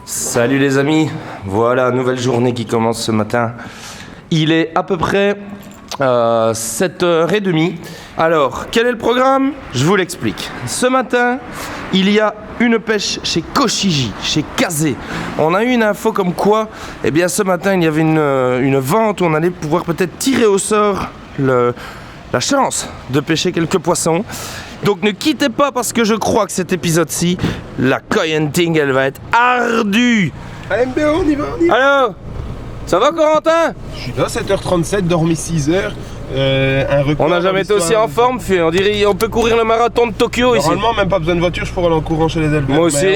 Salut les amis, voilà, nouvelle journée qui commence ce matin. Il est à peu près 7h30. Alors, quel est le programme ? Je vous l'explique. Ce matin, il y a une pêche chez Koshiji, chez Kazé. On a eu une info comme quoi, eh bien ce matin, il y avait une vente où on allait pouvoir peut-être tirer au sort la chance de pêcher quelques poissons. Donc ne quittez pas parce que je crois que cet épisode-ci, la koi hunting, elle va être ardue. Allez MBO, on y va. Alors, ça va Corentin ? Je suis là, 7h37, dormi 6h. Un record. On n'a jamais été aussi en forme, on dirait on peut courir le marathon de Tokyo ici. Normalement, même pas besoin de voiture, je pourrais aller en courant chez les éleveurs. Moi aussi,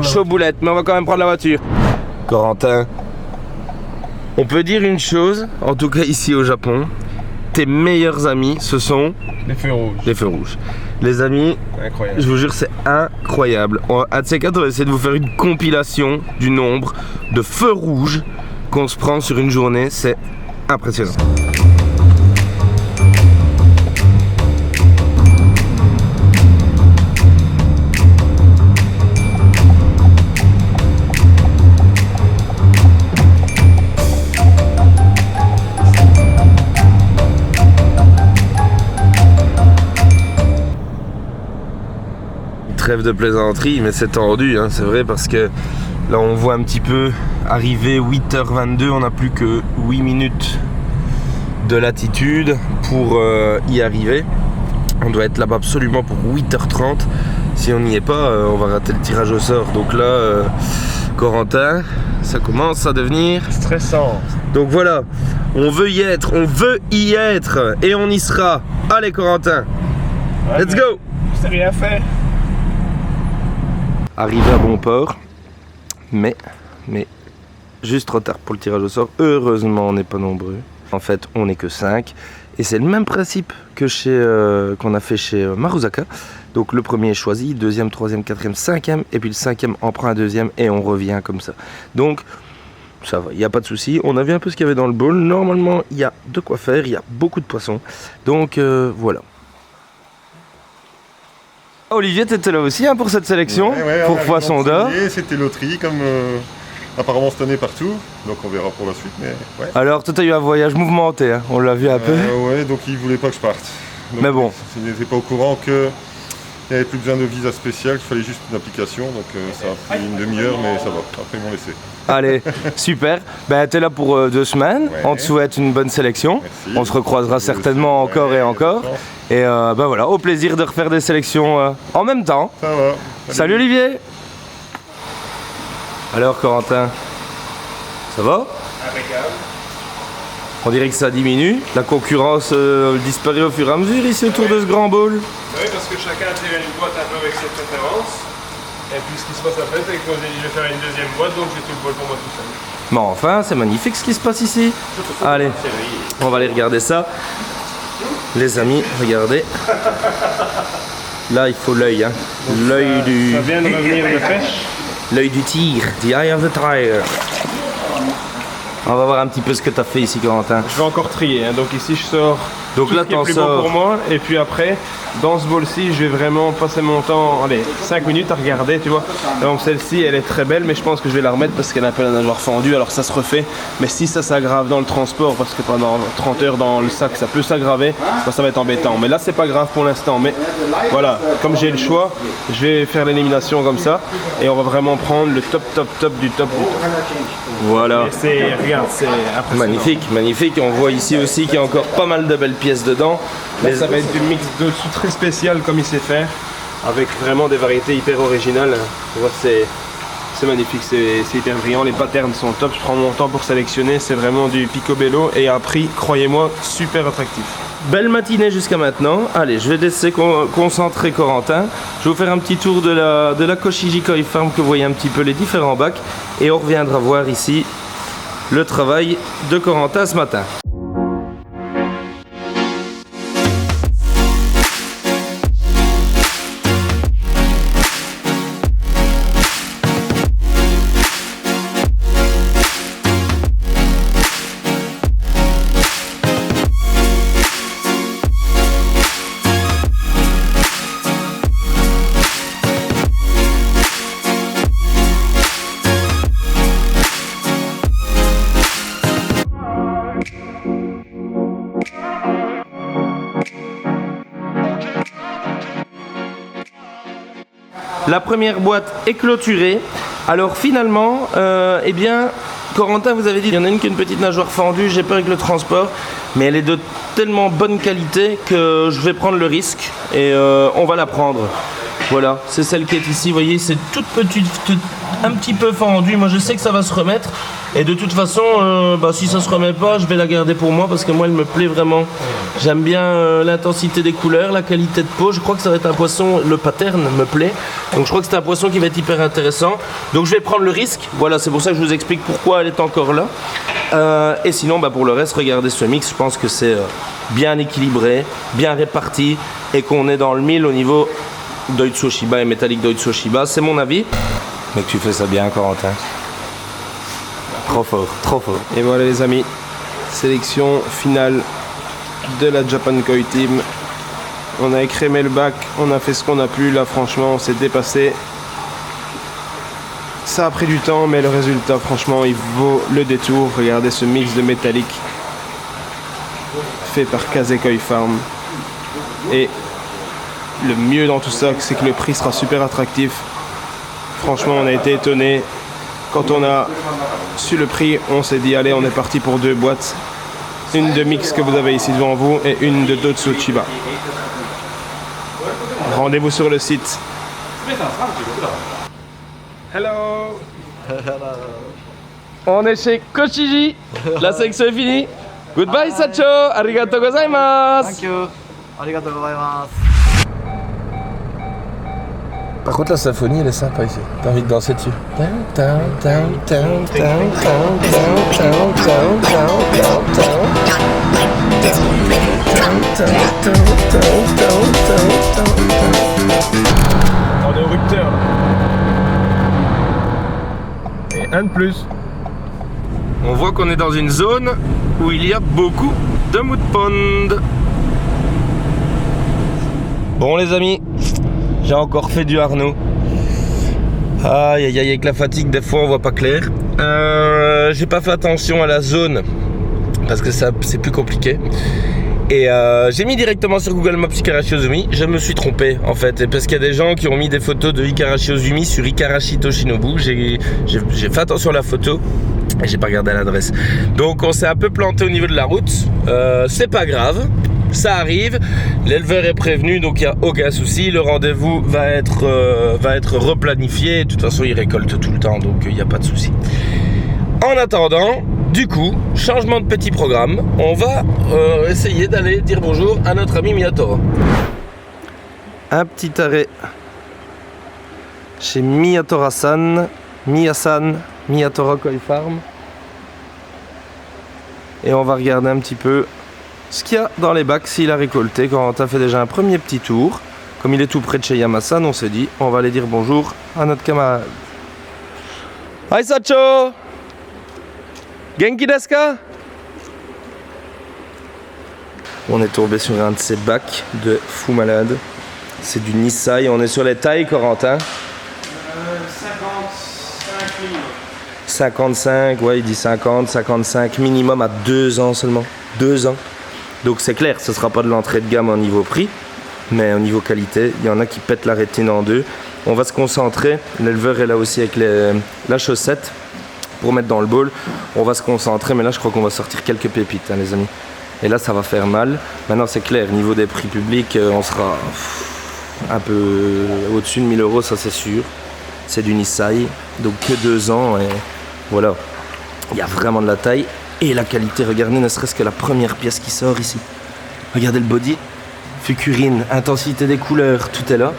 chaud boulette, mais on va quand même prendre la voiture. Corentin, on peut dire une chose, en tout cas ici au Japon, tes meilleurs amis, ce sont les feux rouges. Les feux rouges. Les amis, incroyable. Je vous jure, c'est incroyable. À de ces quatre, on va essayer de vous faire une compilation du nombre de feux rouges qu'on se prend sur une journée. C'est impressionnant. Trêve de plaisanterie, mais c'est tendu, hein, c'est vrai, parce que là on voit un petit peu arriver 8h22, on n'a plus que 8 minutes de latitude pour y arriver. On doit être là-bas absolument pour 8h30. Si on n'y est pas, on va rater le tirage au sort. Donc là, Corentin, ça commence à devenir stressant. Donc voilà, on veut y être, et on y sera. Allez Corentin, ouais, let's go. Je sais rien faire. Arrivé à bon port, mais juste trop tard pour le tirage au sort. Heureusement, on n'est pas nombreux. En fait, on n'est que 5. Et c'est le même principe que qu'on a fait chez Maruzaka. Donc le premier est choisi, deuxième, troisième, quatrième, cinquième. Et puis le cinquième en prend un deuxième et on revient comme ça. Donc ça va, il n'y a pas de souci. On a vu un peu ce qu'il y avait dans le bowl. Normalement, il y a de quoi faire, il y a beaucoup de poissons. Donc voilà. Olivier, tu étais là aussi hein, pour cette sélection, pour Poisson d'Or. C'était loterie, comme apparemment cette année partout, donc on verra pour la suite. Mais ouais. Alors, toi, tu as eu un voyage mouvementé, hein, on l'a vu un peu. Ouais, donc ils voulaient pas que je parte. Donc, mais bon. Ils n'étaient pas au courant qu'il n'y avait plus besoin de visa spécial, qu'il fallait juste une application, donc ça a pris une demi-heure, mais ça va, après ils m'ont laissé. Allez, super. Ben, tu es là pour 2 semaines, ouais. On te souhaite une bonne sélection. Merci. On se recroisera certainement encore et encore. Et ben voilà, au plaisir de refaire des sélections en même temps. Ça va. Salut Olivier. Alors Corentin, ça va? Impeccable. On dirait que ça diminue. La concurrence disparaît au fur et à mesure ici autour de ce grand bowl. Oui, parce que chacun a tiré une boîte un peu avec ses préférences. Et puis ce qui se passe après, c'est que moi j'ai dit je vais faire une deuxième boîte, donc j'ai tout le bol pour moi tout seul. Mais enfin, c'est magnifique ce qui se passe ici. Allez, on va aller regarder ça. Les amis, regardez. Là, il faut l'œil, hein. L'œil du... Ça vient de revenir de pêche. L'œil du tigre, the eye of the tiger. On va voir un petit peu ce que tu as fait ici, Corentin. Je vais encore trier, hein. Donc ici je sors donc tout là, ce qui est plus beau pour moi. Et puis après, dans ce bol-ci, je vais vraiment passer mon temps, allez, 5 minutes à regarder, tu vois. Donc celle-ci, elle est très belle, mais je pense que je vais la remettre parce qu'elle a un peu la nageoire fendue, alors ça se refait. Mais si ça s'aggrave dans le transport, parce que pendant 30 heures dans le sac, ça peut s'aggraver, ça va être embêtant. Mais là, c'est pas grave pour l'instant. Mais voilà, comme j'ai le choix, je vais faire l'élimination comme ça. Et on va vraiment prendre le top du top. Voilà. Regarde, c'est impressionnant. Magnifique, magnifique. On voit ici aussi qu'il y a encore pas mal de belles pièces dedans. Là, ça va être du mix de dessous très spécial comme il sait faire, avec vraiment des variétés hyper originales. Tu vois, c'est magnifique, c'est hyper brillant. Les patterns sont top. Je prends mon temps pour sélectionner. C'est vraiment du picobello et à un prix, croyez-moi, super attractif. Belle matinée jusqu'à maintenant. Allez, je vais laisser concentrer Corentin. Je vais vous faire un petit tour de la Koshiji Koi Farm, que vous voyez un petit peu les différents bacs. Et on reviendra voir ici le travail de Corentin ce matin. La première boîte est clôturée. Alors finalement, eh bien, Corentin vous avez dit, il y en a une qui a une petite nageoire fendue, j'ai peur avec le transport, mais elle est de tellement bonne qualité que je vais prendre le risque et on va la prendre. Voilà, c'est celle qui est ici, vous voyez, c'est toute petite, un petit peu fendue. Moi je sais que ça va se remettre et de toute façon, si ça se remet pas, je vais la garder pour moi parce que moi elle me plaît vraiment. J'aime bien l'intensité des couleurs, la qualité de peau. Je crois que ça va être un poisson, le pattern me plaît. Donc je crois que c'est un poisson qui va être hyper intéressant. Donc je vais prendre le risque. Voilà, c'est pour ça que je vous explique pourquoi elle est encore là. Et sinon, pour le reste, regardez ce mix. Je pense que c'est bien équilibré, bien réparti et qu'on est dans le mille au niveau Doi-Toshiba et métallique Doi-Toshiba. C'est mon avis. Mais que tu fais ça bien, Corentin. Trop fort, trop fort. Et voilà les amis, sélection finale de la Japan Koi Team. On a écrémé le bac, on a fait ce qu'on a pu. Là franchement on s'est dépassé. Ça a pris du temps mais le résultat franchement il vaut le détour. Regardez ce mix de métallique fait par Kase Koi Farm. Et le mieux dans tout ça c'est que le prix sera super attractif. Franchement on a été étonnés. Quand on a su le prix, on s'est dit allez, on est parti pour 2 boîtes. Une de mix que vous avez ici devant vous et une de Doi-Toshiba. Rendez-vous sur le site. Hello. On est chez Kochiji. La section est finie. Goodbye Sacho. Arigatou gozaimasu. Thank you. Arigatou gozaimasu. Par contre, la symphonie, elle est sympa ici. T'as envie de danser dessus. On est au rupteur là. Et un de plus. On voit qu'on est dans une zone où il y a beaucoup de mood pond. Bon les amis, j'ai encore fait du Arnaud. Aïe aïe aïe, avec la fatigue des fois on voit pas clair. J'ai pas fait attention à la zone parce que ça c'est plus compliqué. Et j'ai mis directement sur Google Maps Ikarashi Ozumi. Je me suis trompé en fait, et parce qu'il y a des gens qui ont mis des photos de Ikarashi Ozumi sur Ikarashi Toshinobu. J'ai fait attention à la photo et j'ai pas regardé l'adresse. Donc on s'est un peu planté au niveau de la route. C'est pas grave, ça arrive. L'éleveur est prévenu, donc il n'y a aucun souci. Le rendez-vous va être replanifié. De toute façon, il récolte tout le temps, donc il n'y a pas de souci. En attendant, du coup, changement de petit programme. On va essayer d'aller dire bonjour à notre ami Miyatora. Un petit arrêt chez Miyatora-san, Miyatora Koi Farm. Et on va regarder un petit peu ce qu'il y a dans les bacs, s'il a récolté. Corentin fait déjà un premier petit tour. Comme il est tout près de chez Yamasan, on s'est dit, on va aller dire bonjour à notre camarade. Hi Sacho! Genki desu ka? On est tombé sur un de ces bacs de fou malade. C'est du Nisai. On est sur les tailles, Corentin. 55 minimum. 55, ouais, il dit 50, 55 minimum à 2 ans seulement. 2 ans. Donc c'est clair, ce ne sera pas de l'entrée de gamme au niveau prix, mais au niveau qualité, il y en a qui pètent la rétine en deux. On va se concentrer. L'éleveur est là aussi avec la chaussette pour mettre dans le bol. On va se concentrer, mais là je crois qu'on va sortir quelques pépites, hein, les amis. Et là ça va faire mal. Maintenant c'est clair, niveau des prix publics, on sera un peu au-dessus de 1000 €, ça c'est sûr. C'est du Nisai, donc que 2 ans et voilà. Il y a vraiment de la taille et la qualité. Regardez ne serait-ce que la première pièce qui sort ici. Regardez le body, fucurine, intensité des couleurs, tout est là.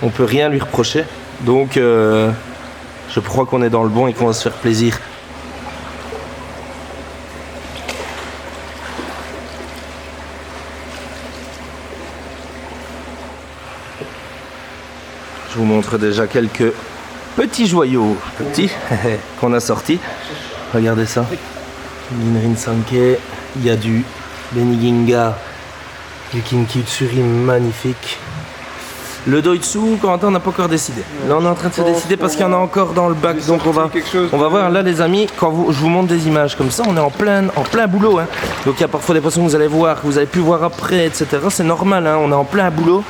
On peut rien lui reprocher. Donc je crois qu'on est dans le bon et qu'on va se faire plaisir. Je vous montre déjà quelques petits joyaux, qu'on a sortis. Regardez ça. Ninrin Sankei, il y a du Beniginga, du Kinki Utsuri magnifique. Le Doitsu, Corentin, on n'a pas encore décidé. Là, on est en train de se décider parce qu'il y en a encore dans le bac. Donc, on va voir. Là, les amis, quand je vous montre des images comme ça, on est en plein boulot. Hein. Donc, il y a parfois des poissons que vous allez voir, que vous avez pu voir après, etc. C'est normal, hein, on est en plein boulot.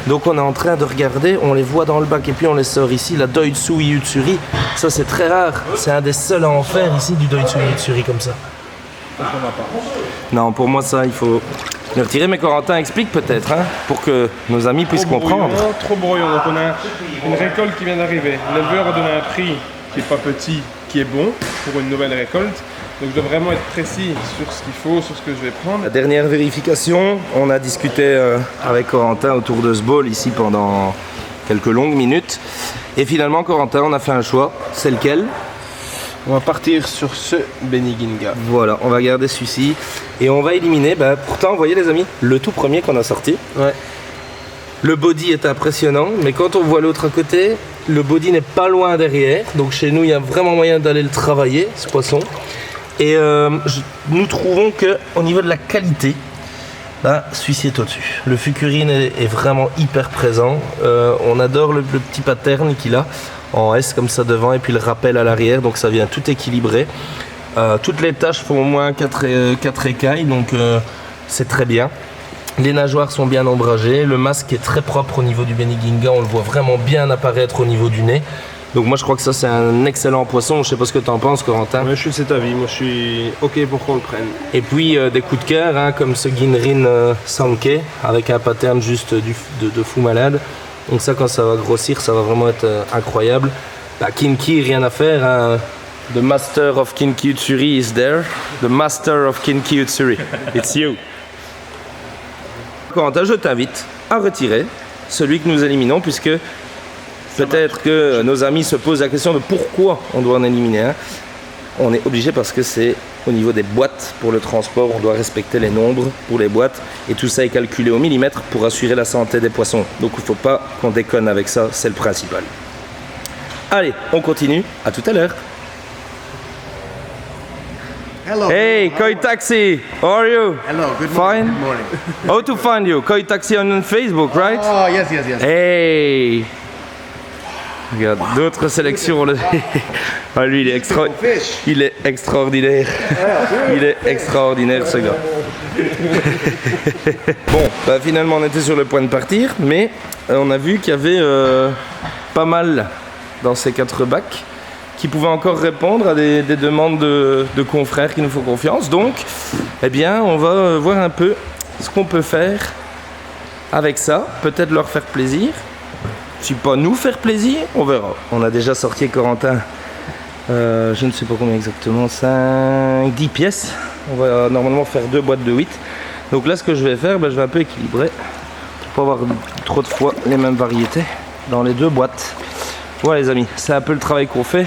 Donc, on est en train de regarder. On les voit dans le bac et puis on les sort ici. La Doitsu Iyutsuri, ça, c'est très rare. C'est un des seuls à en faire ici, du Doitsu Iyutsuri comme ça. Non, pour moi, ça, il faut le retirer. Mais Corentin explique peut-être, hein, pour que nos amis puissent comprendre. Trop brouillon. Donc on a une récolte qui vient d'arriver. L'éleveur a donné un prix qui n'est pas petit, qui est bon pour une nouvelle récolte. Donc je dois vraiment être précis sur ce qu'il faut, sur ce que je vais prendre. La dernière vérification, on a discuté avec Corentin autour de ce bowl ici pendant quelques longues minutes. Et finalement, Corentin, on a fait un choix. C'est lequel ? On va partir sur ce Beniginga. Voilà, on va garder celui-ci et on va éliminer, pourtant, vous voyez les amis, le tout premier qu'on a sorti. Ouais. Le body est impressionnant, mais quand on voit l'autre à côté, le body n'est pas loin derrière. Donc chez nous, il y a vraiment moyen d'aller le travailler, ce poisson. Et nous trouvons qu'au niveau de la qualité, celui-ci est au-dessus. Le fucurine est vraiment hyper présent. On adore le petit pattern qu'il a en S comme ça devant et puis le rappel à l'arrière, donc ça vient tout équilibrer. Toutes les tâches font au moins 4 écailles, donc c'est très bien. Les nageoires sont bien ombragées, le masque est très propre au niveau du Beniginga, on le voit vraiment bien apparaître au niveau du nez. Donc moi je crois que ça c'est un excellent poisson, je sais pas ce que tu en penses Corentin. Ouais, je suis de cet avis, moi je suis ok pour qu'on le prenne. Et puis des coups de cœur, hein, comme ce Ginrin Sankey, avec un pattern juste de fou malade. Donc ça quand ça va grossir, ça va vraiment être incroyable. Kinki, rien à faire, hein. The master of Kinki Utsuri is there. The master of Kinki Utsuri, it's you. Corentin, je t'invite à retirer celui que nous éliminons, puisque peut-être que nos amis se posent la question de pourquoi on doit en éliminer un. On est obligé parce que c'est au niveau des boîtes pour le transport, on doit respecter les nombres pour les boîtes et tout ça est calculé au millimètre pour assurer la santé des poissons. Donc il ne faut pas qu'on déconne avec ça, c'est le principal. Allez, on continue, à tout à l'heure. Hello. Hey, Koi Taxi, how are you? Hello. Good Fine? morning. How to find you? Koi Taxi on Facebook, right? Oh yes. Hey! Regarde, d'autres sélections. Ah, lui, il est extraordinaire. Il est extraordinaire, ce gars. Bon, finalement, on était sur le point de partir, mais on a vu qu'il y avait pas mal dans ces 4 bacs qui pouvaient encore répondre à des demandes de confrères qui nous font confiance. Donc, eh bien, on va voir un peu ce qu'on peut faire avec ça. Peut-être leur faire plaisir. Si pas nous faire plaisir, on verra. On a déjà sorti Corentin, je ne sais pas combien exactement, 10 pièces. On va normalement faire 2 boîtes de 8. Donc là, ce que je vais faire, je vais un peu équilibrer pour pas avoir trop de fois les mêmes variétés dans les 2 boîtes. Voilà les amis, c'est un peu le travail qu'on fait.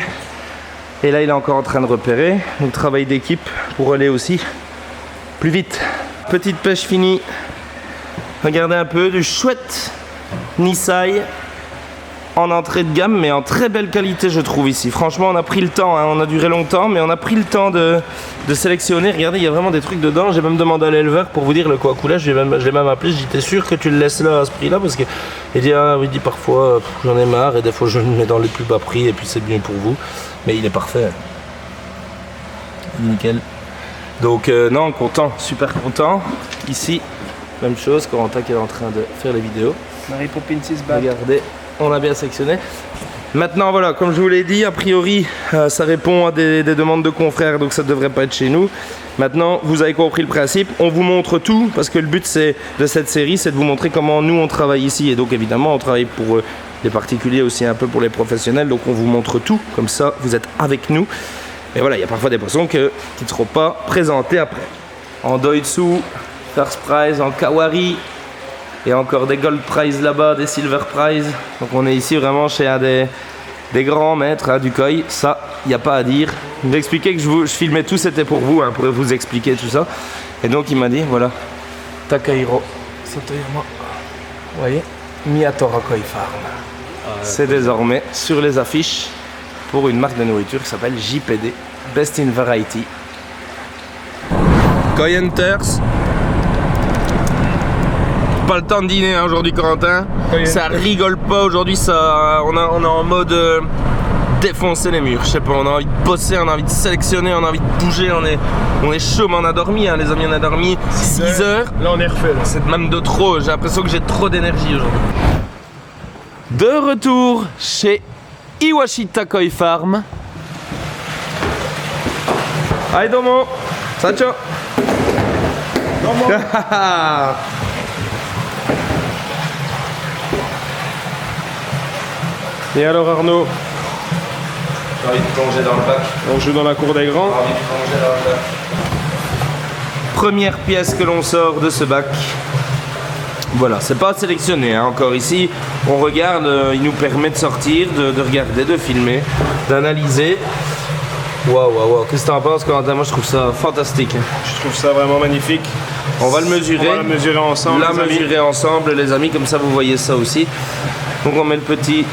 Et là, il est encore en train de repérer. Donc travail d'équipe pour aller aussi plus vite. Petite pêche finie. Regardez un peu du chouette Nisai en entrée de gamme, mais en très belle qualité, je trouve ici. Franchement, on a pris le temps, hein. On a duré longtemps, mais on a pris le temps de sélectionner. Regardez, il y a vraiment des trucs dedans. J'ai même demandé à l'éleveur pour vous dire le coacoulage. Je l'ai même appelé. J'ai dit, t'es sûr que tu le laisses là à ce prix-là? Parce qu'il dit, il dit parfois j'en ai marre et des fois je le mets dans les plus bas prix et puis c'est bien pour vous. Mais il est parfait. Nickel. Donc non, content, super content. Ici, même chose. Corentin qui est en train de faire les vidéos. Mary Poppins is back. Regardez, on l'a bien sectionné. Maintenant voilà, comme je vous l'ai dit, a priori ça répond à des demandes de confrères, donc ça ne devrait pas être chez nous. Maintenant vous avez compris le principe, on vous montre tout, parce que le but de cette série c'est de vous montrer comment nous on travaille ici. Et donc évidemment on travaille pour les particuliers aussi, un peu pour les professionnels, donc on vous montre tout, comme ça vous êtes avec nous. Mais voilà, il y a parfois des poissons qui ne seront pas présentés après. En Doitsu, First Prize, en Kawari, et encore des Gold Prize là-bas, des Silver Prize. Donc on est ici vraiment chez un des grands maîtres du koi. Ça, il n'y a pas à dire. Il m'a expliqué que je filmais tout, c'était pour vous, pour vous expliquer tout ça. Et donc il m'a dit, voilà, Takahiro Satoyama, vous voyez, Miyatora Koi Farm. C'est désormais sur les affiches pour une marque de nourriture qui s'appelle JPD, Best in Variety. Koi Hunters. Pas le temps de dîner hein, aujourd'hui, Corentin. Oui. Ça rigole pas aujourd'hui, ça. On est en mode défoncer les murs. Je sais pas, on a envie de bosser, on a envie de sélectionner, on a envie de bouger. On est chaud, mais on a dormi, hein, les amis, on a dormi 6 heures. Là, on est refait. Là. C'est même de trop. J'ai l'impression que j'ai trop d'énergie aujourd'hui. De retour chez Iwashita Koi Farm. Allez, Domo. Sacho. Domo. Et alors, Arnaud, J'ai envie de plonger dans le bac. on joue dans la cour des grands. Première pièce que l'on sort de ce bac. Voilà, c'est pas sélectionné hein, encore ici. On regarde, il nous permet de sortir, de regarder, de filmer, d'analyser. Waouh, qu'est-ce que t'en penses, Corentin? Moi je trouve ça fantastique. Je trouve ça vraiment magnifique. On va le mesurer. On va le mesurer ensemble. La les amis. mesurer ensemble, les amis, comme ça vous voyez ça aussi. Donc on met le petit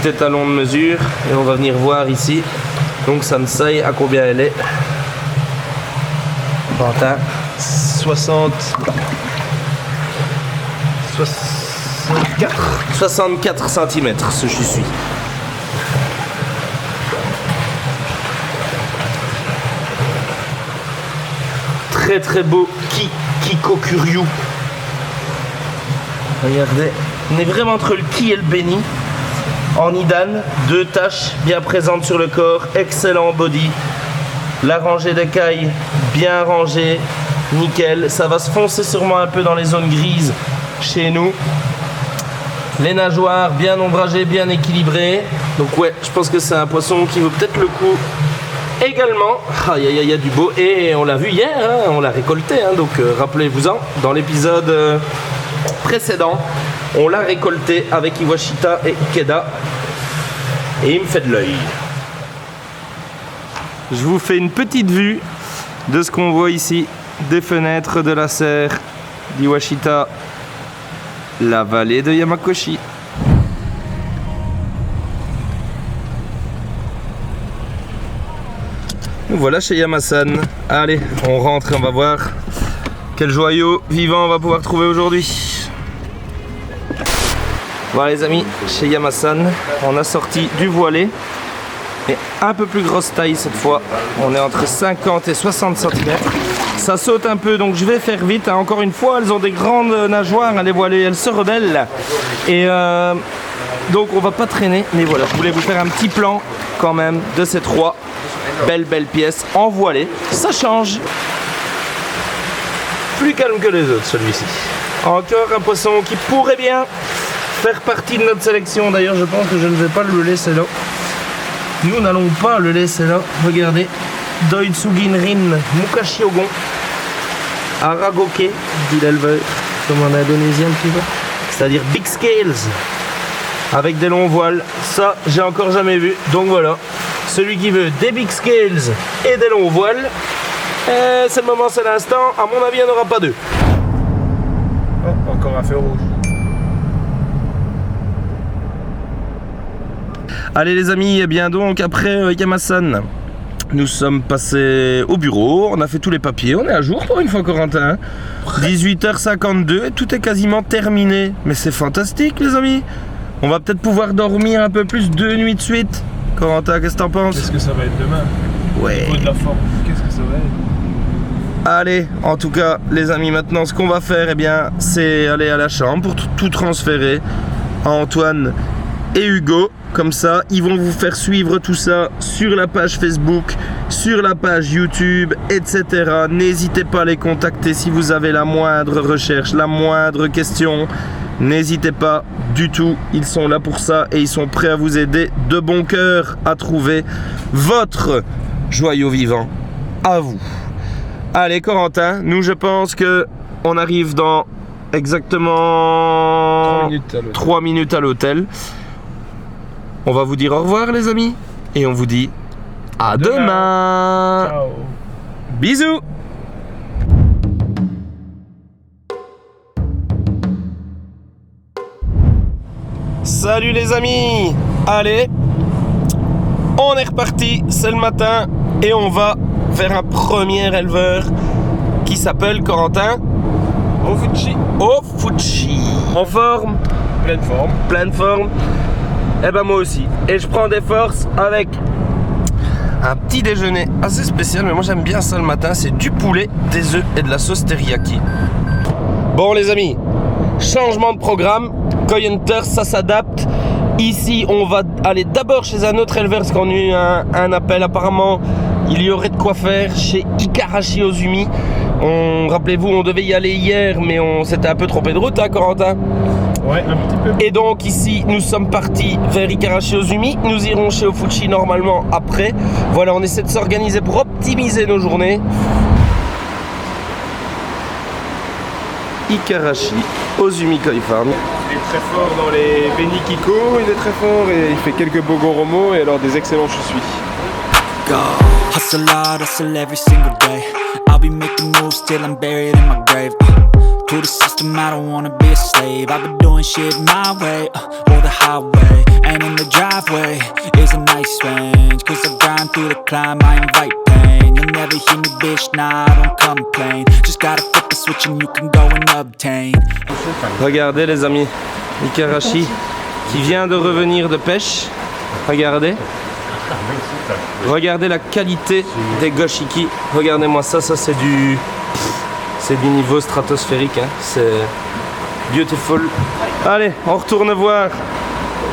étalon de mesure et on va venir voir ici. Donc Sansei, à combien elle est? Corentin? 64 cm, ce je suis. Très très beau Kikokuryu. Regardez, on est vraiment entre le ki et le béni. En Idan, 2 taches bien présentes sur le corps, excellent body. La rangée d'écailles bien rangée, nickel. Ça va se foncer sûrement un peu dans les zones grises chez nous. Les nageoires bien ombragées, bien équilibrées. Donc ouais, je pense que c'est un poisson qui vaut peut-être le coup également. Il y a du beau et on l'a vu hier, hein, on l'a récolté. Hein, donc rappelez-vous-en, dans l'épisode précédent, on l'a récolté avec Iwashita et Ikeda. Et il me fait de l'œil. Je vous fais une petite vue de ce qu'on voit ici, des fenêtres de la serre d'Iwashita, la vallée de Yamakoshi. Nous voilà chez Yamasan. Allez, on rentre et on va voir quel joyau vivant on va pouvoir trouver aujourd'hui. Voilà les amis, chez Yamasan, on a sorti du voilé. Et un peu plus grosse taille cette fois. On est entre 50 et 60 cm. Ça saute un peu, donc je vais faire vite. Hein. Encore une fois, elles ont des grandes nageoires, hein, les voilées, elles se rebellent. Et donc on va pas traîner. Mais voilà, je voulais vous faire un petit plan quand même de ces 3 belles pièces en voilée. Ça change. Plus calme que les autres celui-ci. Encore un poisson qui pourrait bien faire partie de notre sélection. D'ailleurs, je pense que je ne vais pas le laisser là. Nous n'allons pas le laisser là. Regardez. Doitsuginrin Mukashiogon. Aragoke, dit l'éleveur, comme en indonésien tu vois. C'est-à-dire big scales. Avec des longs voiles. Ça, j'ai encore jamais vu. Donc voilà. Celui qui veut des big scales et des longs voiles, c'est le moment, c'est l'instant. À mon avis, il n'y en aura pas 2. Oh, encore un feu rouge. Allez les amis, et bien donc après Yamasan, nous sommes passés au bureau, on a fait tous les papiers, on est à jour pour une fois Corentin. 18h52 et tout est quasiment terminé. Mais c'est fantastique les amis. On va peut-être pouvoir dormir un peu plus 2 nuits de suite. Corentin, qu'est-ce que t'en penses? Qu'est-ce que ça va être demain? Ouais. Au niveau de la forme, qu'est-ce que ça va être? Allez, en tout cas les amis, maintenant ce qu'on va faire, eh bien, c'est aller à la chambre pour tout transférer à Antoine et Hugo. Comme ça, ils vont vous faire suivre tout ça sur la page Facebook, sur la page YouTube, etc. N'hésitez pas à les contacter si vous avez la moindre recherche, la moindre question. N'hésitez pas du tout, ils sont là pour ça et ils sont prêts à vous aider de bon cœur à trouver votre joyau vivant à vous. Allez Corentin, nous je pense que on arrive dans exactement 3 minutes à l'hôtel. On va vous dire au revoir les amis et on vous dit à demain. Ciao. Bisous. Salut les amis. Allez, on est reparti, c'est le matin et on va vers un premier éleveur qui s'appelle Corentin. Au Fuji. Au Fuji. En forme? Pleine forme. Pleine forme. Eh ben moi aussi. Et je prends des forces avec un petit déjeuner assez spécial, mais moi j'aime bien ça le matin. C'est du poulet, des œufs et de la sauce teriyaki. Bon les amis, changement de programme. Koi Hunter, ça s'adapte. Ici, on va aller d'abord chez un autre éleveur parce qu'on a eu un appel. Apparemment, il y aurait de quoi faire chez Ikarashi Ozumi. Rappelez-vous, on devait y aller hier, mais on s'était un peu trompé de route, hein, Corentin? Ouais, un petit peu. Et donc ici, nous sommes partis vers Ikarashi Ozumi. Nous irons chez Ofuchi normalement après. Voilà, on essaie de s'organiser pour optimiser nos journées. Ikarashi Ozumi Koi Farm. Il est très fort dans les Benikiko, il est très fort et il fait quelques Bogoromo et alors des excellents Chusui. Go. Hustle hard, hustle every single day. I'll be making moves till I'm buried in my grave. To the system, I don't wanna be a slave. I've been doing shit my way, or the highway. And in the driveway is a nice range. Cause I grind through the climb, I invite pain. You'll never hear me, bitch, nah, I don't complain. Just gotta flip the switch and you can go and obtain. Regardez les amis, Ikarashi qui vient de revenir de pêche. Regardez. Regardez la qualité des goshiki. Regardez-moi ça, c'est du niveau stratosphérique, hein. C'est beautiful. Allez, on retourne voir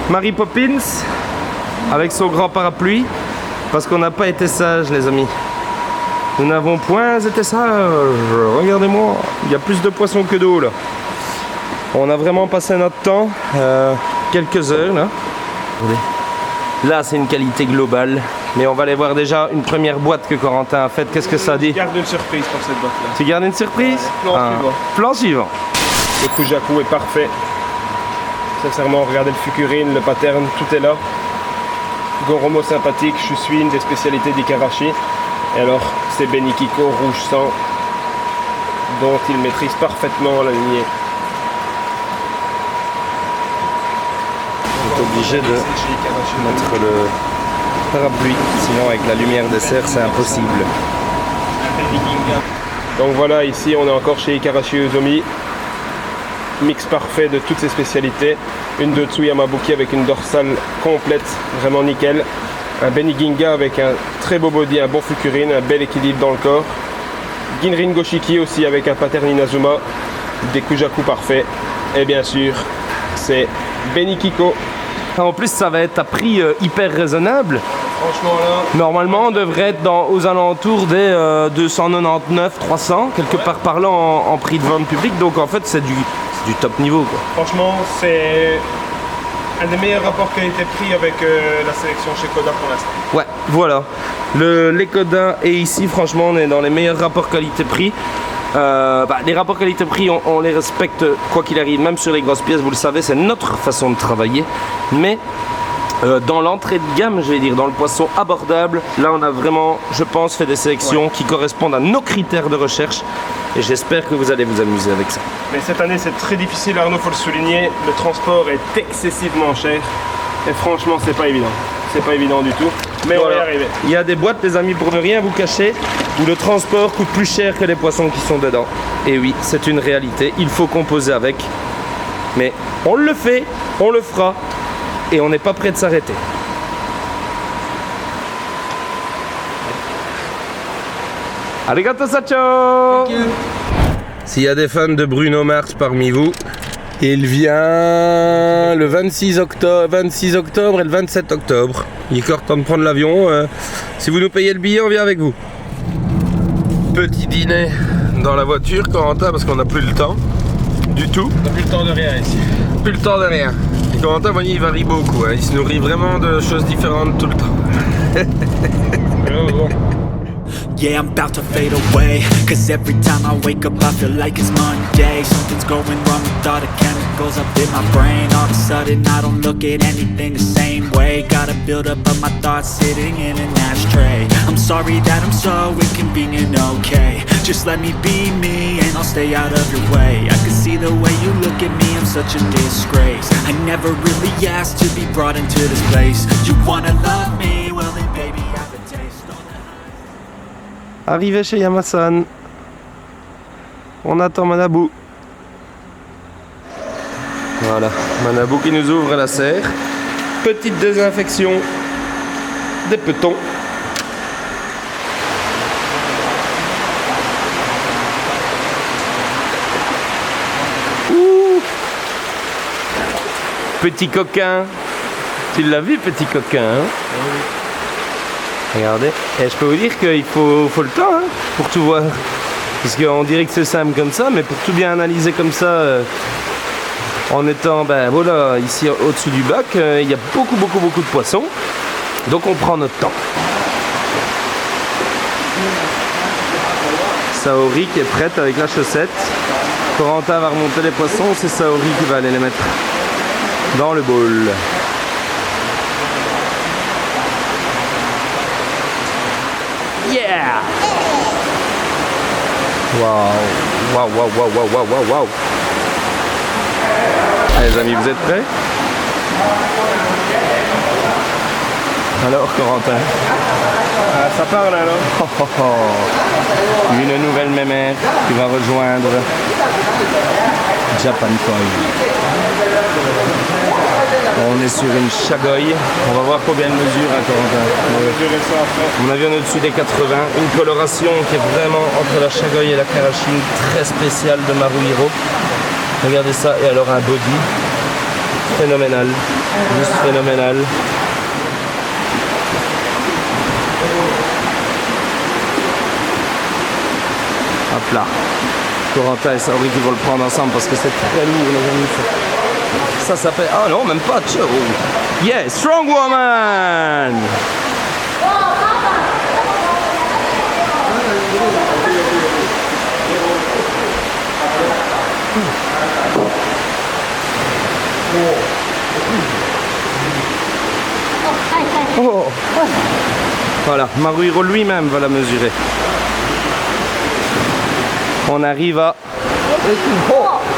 Mary Poppins avec son grand parapluie parce qu'on n'a pas été sages les amis. Nous n'avons point été sages. Regardez-moi, il y a plus de poissons que d'eau là. On a vraiment passé notre temps, quelques heures là. Regardez. Là c'est une qualité globale. Mais on va aller voir déjà une première boîte que Corentin a faite. Qu'est-ce que ça dit? Je garde une surprise pour cette boîte là. Tu gardes une surprise? Plan suivant. Plan suivant. Le Kujaku est parfait. Sincèrement, regardez le Fukurin, le pattern, tout est là. Goromo sympathique, je suis une des spécialités d'Ikarashi. Et alors, c'est Benikiko rouge sang, dont il maîtrise parfaitement la lignée. On est obligé de mettre le parapluie, sinon avec la lumière des serres c'est impossible. Donc voilà, ici on est encore chez Ikarashi Ozumi. Mix parfait de toutes ses spécialités. Une de Tsuyamabuki avec une dorsale complète, vraiment nickel. Un Beniginga avec un très beau body, un bon Fukurin, un bel équilibre dans le corps. Ginrin Goshiki aussi avec un pattern Inazuma. Des Kujaku parfaits. Et bien sûr, c'est Benikiko. En plus ça va être à prix hyper raisonnable. Franchement là, Normalement on devrait être aux alentours des 299, 300, quelque part par là en prix de vente publique. Donc en fait c'est du top niveau quoi. franchement c'est un des meilleurs rapports qualité-prix avec la sélection chez Koda pour l'instant. Ouais, voilà. Les Koda et ici franchement on est dans les meilleurs rapports qualité-prix. Les rapports qualité-prix on les respecte quoi qu'il arrive, même sur les grosses pièces, vous le savez, c'est notre façon de travailler. Mais dans l'entrée de gamme, je vais dire, dans le poisson abordable, là on a vraiment, je pense, fait des sélections qui correspondent à nos critères de recherche. Et j'espère que vous allez vous amuser avec ça. Mais cette année c'est très difficile, Arnaud, faut le souligner. Le transport est excessivement cher. Et franchement c'est pas évident. C'est pas évident du tout. Mais on va y arriver. Il y a des boîtes, les amis, pour ne rien vous cacher, où le transport coûte plus cher que les poissons qui sont dedans. Et oui, c'est une réalité, il faut composer avec. Mais on le fait, on le fera, et on n'est pas prêt de s'arrêter. Arigato Sacho! S'il y a des fans de Bruno Mars parmi vous, il vient le 26 octobre et le 27 octobre. Il est encore temps de prendre l'avion. Si vous nous payez le billet, on vient avec vous. Petit dîner dans la voiture, Corentin, parce qu'on n'a plus le temps du tout. On n'a plus le temps de rien ici. Plus le temps de rien. Et Corentin, vous voyez, il varie beaucoup. Hein. Il se nourrit vraiment de choses différentes tout le temps. Yeah, I'm about to fade away. Cause every time I wake up I feel like it's Monday. Something's going wrong with all the chemicals up in my brain. All of a sudden I don't look at anything the same way. Gotta build up of my thoughts sitting in an ashtray. I'm sorry that I'm so inconvenient, okay. Just let me be me and I'll stay out of your way. I can see the way you look at me, I'm such a disgrace. I never really asked to be brought into this place. You wanna love me? Well then baby have a taste. Arrivé chez Yamasan. On attend Manabu. Voilà, Manabou qui nous ouvre la serre. Petite désinfection des petons. Ouh. Petit coquin. Tu l'as vu, petit coquin, hein? Regardez. Et je peux vous dire qu'il faut le temps, hein, pour tout voir. Parce qu'on dirait que c'est simple comme ça, mais pour tout bien analyser comme ça, en étant voilà, ici au-dessus du bac, il y a beaucoup de poissons. Donc on prend notre temps. Saori qui est prête avec la chaussette. Corentin va remonter les poissons, c'est Saori qui va aller les mettre dans le bol. Yeah! Waouh! Allez les amis, vous êtes prêts? Alors Corentin? Ça parle alors. Une nouvelle mémère qui va rejoindre Japan Koi. On est sur une chagoille. On va voir combien de mesures à Corentin. À mon avis, on est au-dessus des 80. Une coloration qui est vraiment entre la chagoille et la karachine, très spéciale de Maruhiro. Regardez ça, et alors un body phénoménal, juste phénoménal. Hop là, Corentin et Saori qui vont le prendre ensemble parce que c'est très lourd les amis. Ça s'appelle, ah non même pas, Joe. Yeah, strong woman. Oh. Voilà, Maruhiro lui-même va la mesurer. On arrive à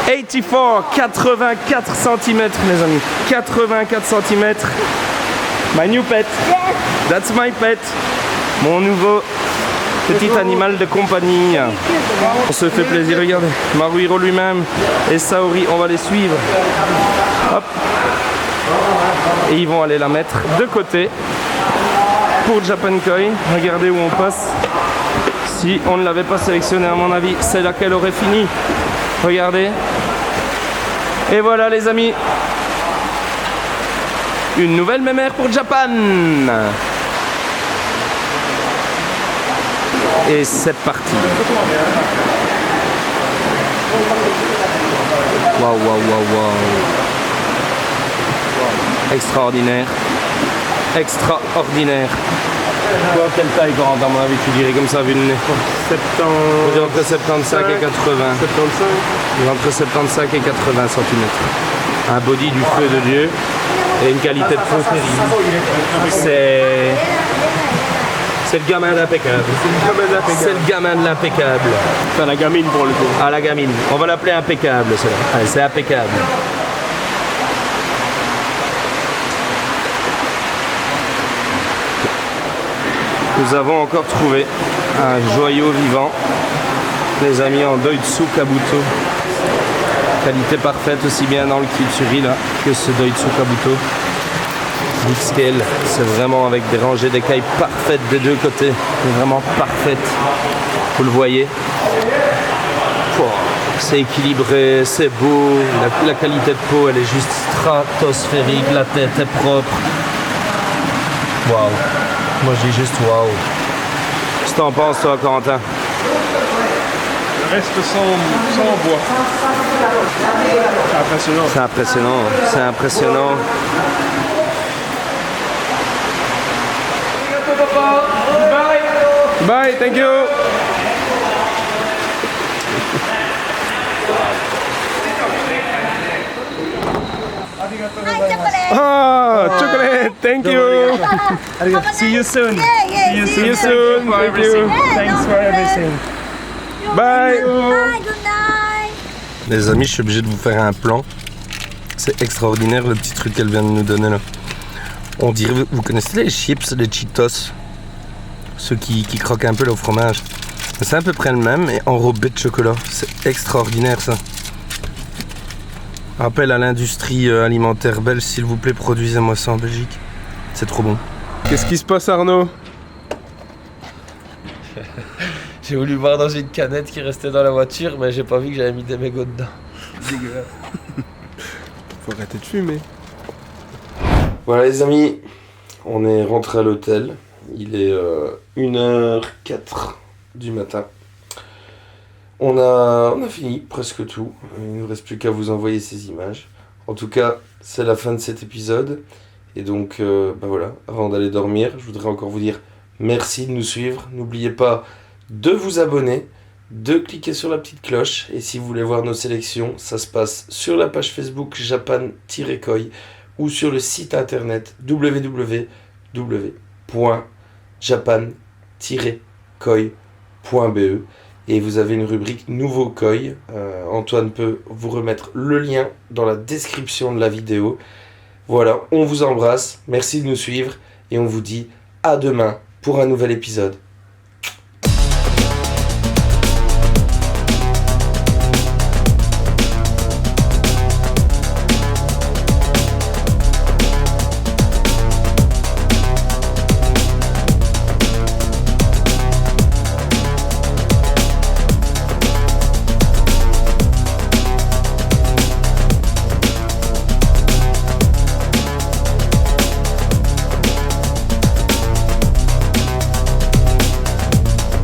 84 cm les amis. 84 cm. My new pet. That's my pet. Mon nouveau petit animal de compagnie. On se fait plaisir, regardez. Maruhiro lui-même et Saori, on va les suivre. Hop. Et ils vont aller la mettre de côté pour Japan Koi. Regardez où on passe. Si on ne l'avait pas sélectionné, à mon avis, c'est là qu'elle aurait fini. Regardez. Et voilà les amis. Une nouvelle mémère pour Japan. Et c'est parti. Waouh. Extraordinaire. Quoi, quelle taille, Corentin, à mon avis, tu dirais comme ça, vu le nez? 70. Entre 75 et 80. 75. Entre 75 et 80 cm. Un body du feu de Dieu et une qualité de peau terrible. C'est le gamin d'impeccable. C'est le gamin de l'impeccable. Enfin, la gamine pour le coup. Ah, la gamine. On va l'appeler impeccable, celle-là. Allez, c'est impeccable. Nous avons encore trouvé un joyau vivant. Les amis en Doitsu Kabuto. Qualité parfaite aussi bien dans le kitsuri là que ce Doitsu Kabuto. Big scale, c'est vraiment avec des rangées d'écailles parfaites des deux côtés. Vraiment parfaites. Vous le voyez. C'est équilibré, c'est beau. La qualité de peau elle est juste stratosphérique. La tête est propre. Waouh. Moi je dis juste waouh. Qu'est-ce que t'en penses toi Corentin? Reste sans bois. C'est impressionnant. C'est impressionnant. Bye, thank you. Ah, chocolate, thank you. See you soon. See you soon. Thank you. Thanks for everything. Bye. Bye, good night. Les amis, je suis obligé de vous faire un plan. C'est extraordinaire le petit truc qu'elle vient de nous donner là. On dirait, vous connaissez les chips, les Cheetos, ceux qui croquent un peu le fromage. C'est à peu près le même, mais enrobé de chocolat. C'est extraordinaire ça. Appel à l'industrie alimentaire belge, s'il vous plaît, produisez-moi ça en Belgique. C'est trop bon. Qu'est-ce qui se passe, Arnaud? J'ai voulu boire dans une canette qui restait dans la voiture, mais j'ai pas vu que j'avais mis des mégots dedans. Dégueulasse. Faut arrêter de fumer. Voilà les amis, on est rentré à l'hôtel. Il est 1h04 du matin. On a fini presque tout. Il ne nous reste plus qu'à vous envoyer ces images. En tout cas, c'est la fin de cet épisode. Et donc, voilà, avant d'aller dormir, je voudrais encore vous dire merci de nous suivre. N'oubliez pas de vous abonner, de cliquer sur la petite cloche. Et si vous voulez voir nos sélections, ça se passe sur la page Facebook Japan-Koi ou sur le site internet www.japan-koi.be. Et vous avez une rubrique Nouveau Koi. Antoine peut vous remettre le lien dans la description de la vidéo. Voilà, on vous embrasse, merci de nous suivre et on vous dit à demain pour un nouvel épisode.